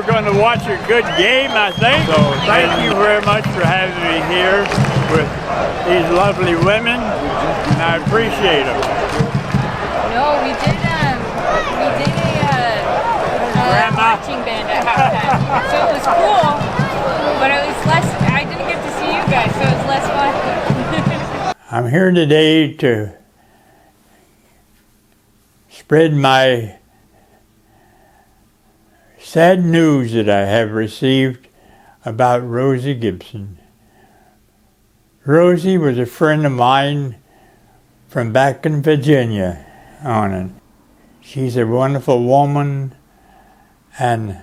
We're going to watch a good game, I think. So thank you very much for having me here with these lovely women, and I appreciate them. No, we did a marching band at halftime, so it was cool, but it was less. I didn't get to see you guys, so it was less fun. I'm here today to spread my sad news that I have received about Rosie Gibson. Rosie was a friend of mine from back in Virginia on it. She's a wonderful woman, and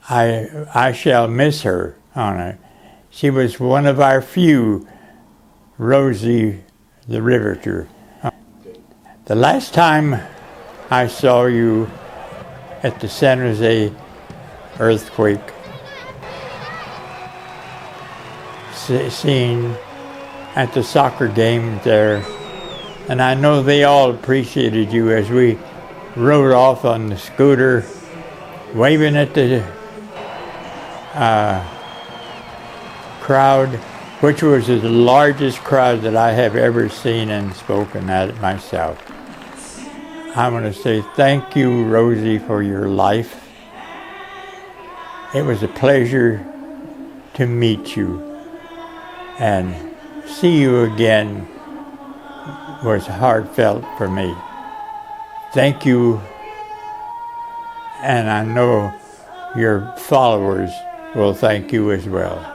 I shall miss her on it. She was one of our few, Rosie the Riveter. The last time I saw you at the San Jose earthquake scene at the soccer game there, and I know they all appreciated you as we rode off on the scooter, waving at the crowd, which was the largest crowd that I have ever seen and spoken at myself. I want to say thank you, Rosie, for your life. It was a pleasure to meet you, and see you again was heartfelt for me. Thank you, and I know your followers will thank you as well.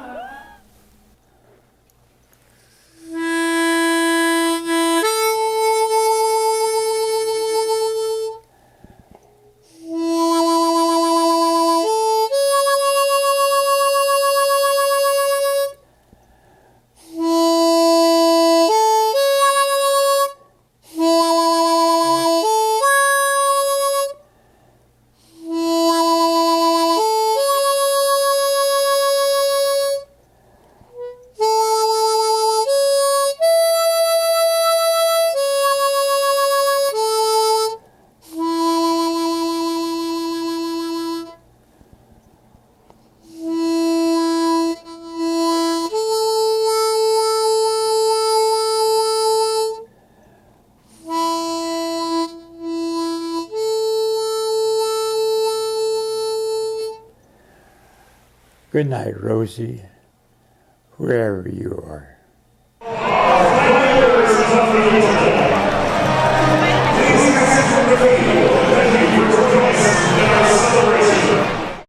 Good night, Rosie, wherever you are.